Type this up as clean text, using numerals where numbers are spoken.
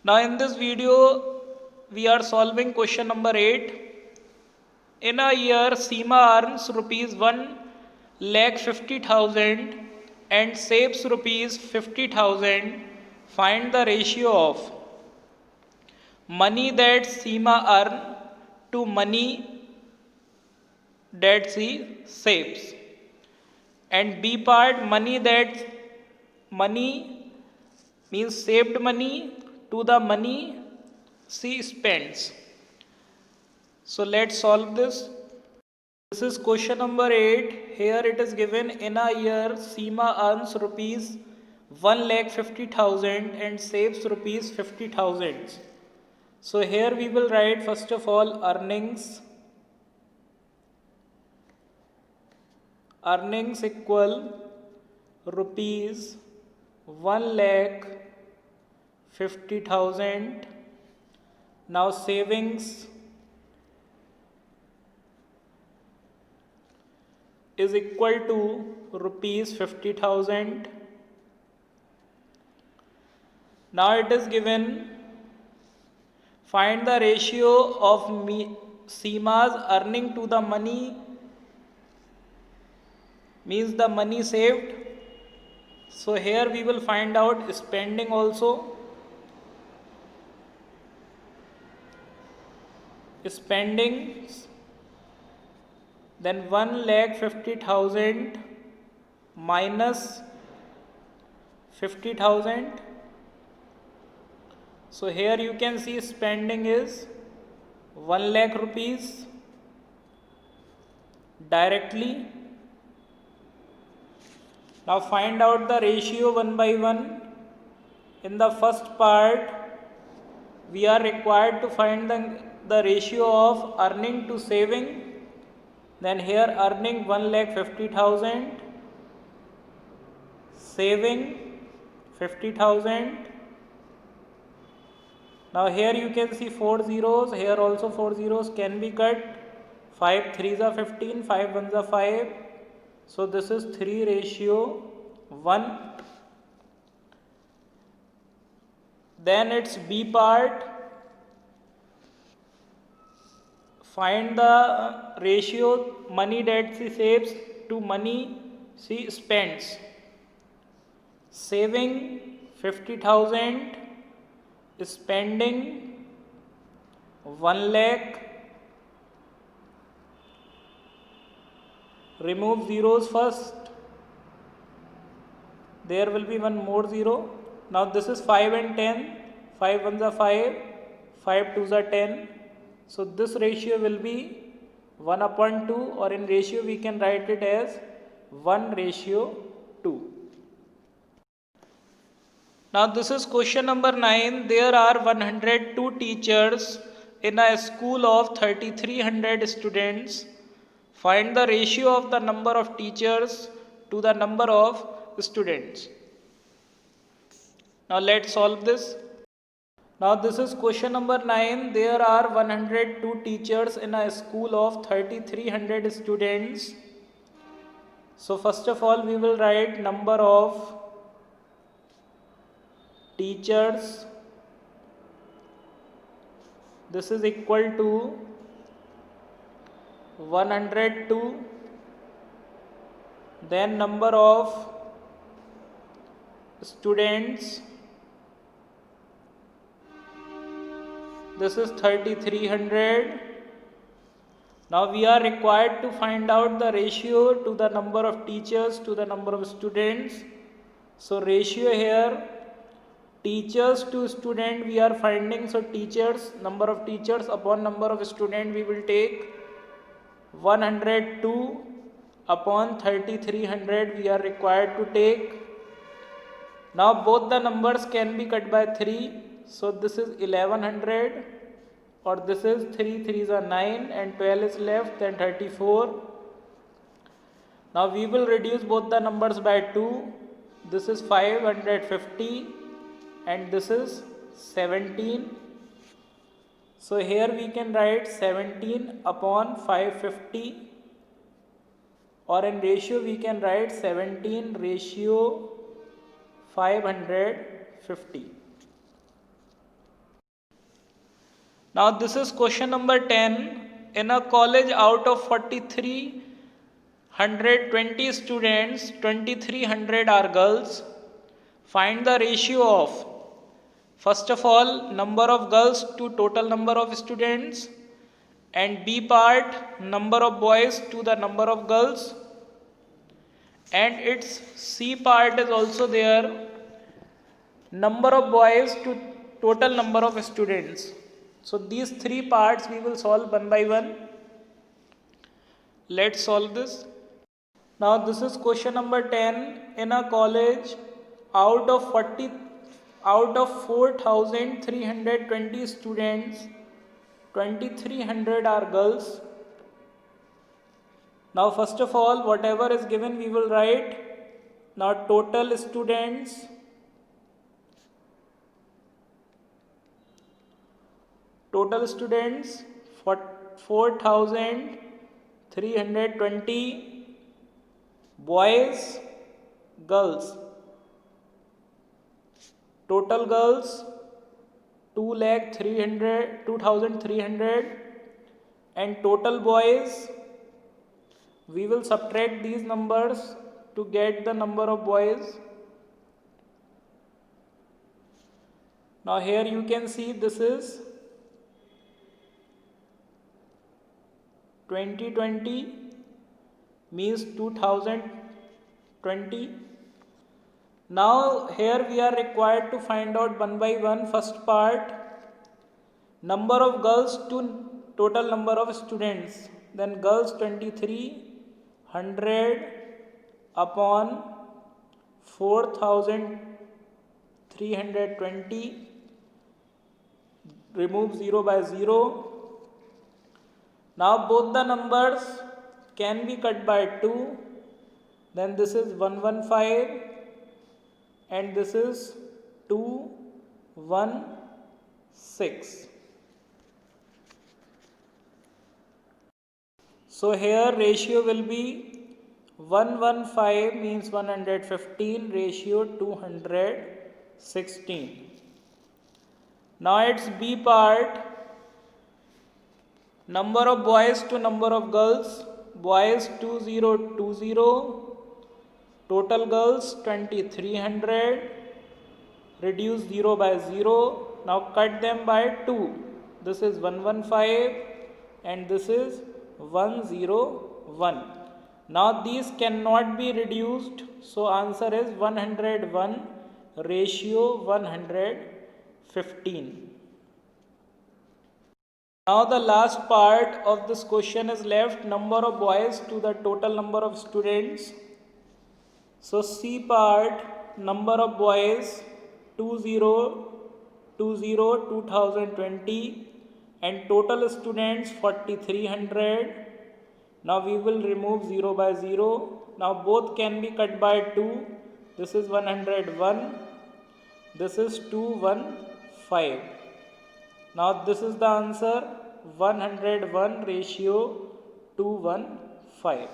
Now in this video we are solving question number 8. In a year Seema earns rupees 1,50,000 and saves rupees 50,000. Find the ratio of money that Seema earn to money that she saves. And B part, money means saved money to the money she spends. So let's solve this. This is question number 8. Here it is given in a year Seema earns rupees 1,50,000 and saves rupees 50,000. So here we will write first of all earnings equal rupees 1,50,000. Now savings is equal to rupees 50,000. Now it is given, find the ratio of Seema's earning to the money, means the money saved. So here we will find out spending also. Spendings, then 1,50,000 minus 50,000. So here you can see spending is 1 lakh rupees directly. Now find out the ratio one by one. In the first part, we are required to find the ratio of earning to saving. Then here earning 1,50,000, saving 50,000. Now here you can see 4 zeros, here also 4 zeros can be cut. 5 3s are 15, 5 1s are 5. So this is 3:1. Then it's B part. Find the ratio money that she saves to money she spends. Saving 50,000, spending 1 lakh. Remove zeros first. There will be one more zero. Now this is 5 and 10. 5 1s are 5. 5 2s are 10. So this ratio will be 1/2, or in ratio we can write it as 1:2. Now this is question number 9. There are 102 teachers in a school of 3,300 students. Find the ratio of the number of teachers to the number of students. Now let's solve this. Now this is question number 9. There are 102 teachers in a school of 3,300 students. So first of all we will write number of teachers. This is equal to 102. Then number of students, this is 3,300. Now we are required to find out the ratio to the number of teachers to the number of students. So ratio here, teachers to student we are finding. So teachers, number of teachers upon number of student, we will take 102 upon 3,300 we are required to take. Now both the numbers can be cut by 3. So this is 1,100, or this is 3 3s are 9 and 12 is left, then 34. Now we will reduce both the numbers by 2. This is 550 and this is 17. So here we can write 17 upon 550, or in ratio we can write 17:550. Now this is question number 10. In a college, out of 4,320 students, 2,300 are girls. Find the ratio of, first of all, number of girls to total number of students, and B part, number of boys to the number of girls, and its C part is also there, number of boys to total number of students. So these three parts we will solve one by one. Let's solve this. Now this is question number 10. In a college, out of 4,320 students, 2,300 are girls. Now first of all, whatever is given we will write. Now total students, for 4,320, boys, girls. Total girls 2,300, and total boys, we will subtract these numbers to get the number of boys. Now here you can see this is 2020 means 2020. Now here we are required to find out one by one. First part, number of girls to total number of students. Then girls 2,300 upon 4,320. Remove 0 by 0. Now both the numbers can be cut by 2. Then this is 115 and this is 216. So here ratio will be 115 means 115 ratio 216. Now its B part, number of boys to number of girls. Boys 2020, total girls 2,300, reduce 0 by 0. Now cut them by 2. This is 115 and this is 101. Now these cannot be reduced, so answer is 101 ratio 115. Now the last part of this question is left, number of boys to the total number of students. So C part, number of boys 2020 and total students 4,300. Now we will remove 0 by 0. Now both can be cut by 2. This is 101. This is 215. Now this is the answer, 101 ratio 215.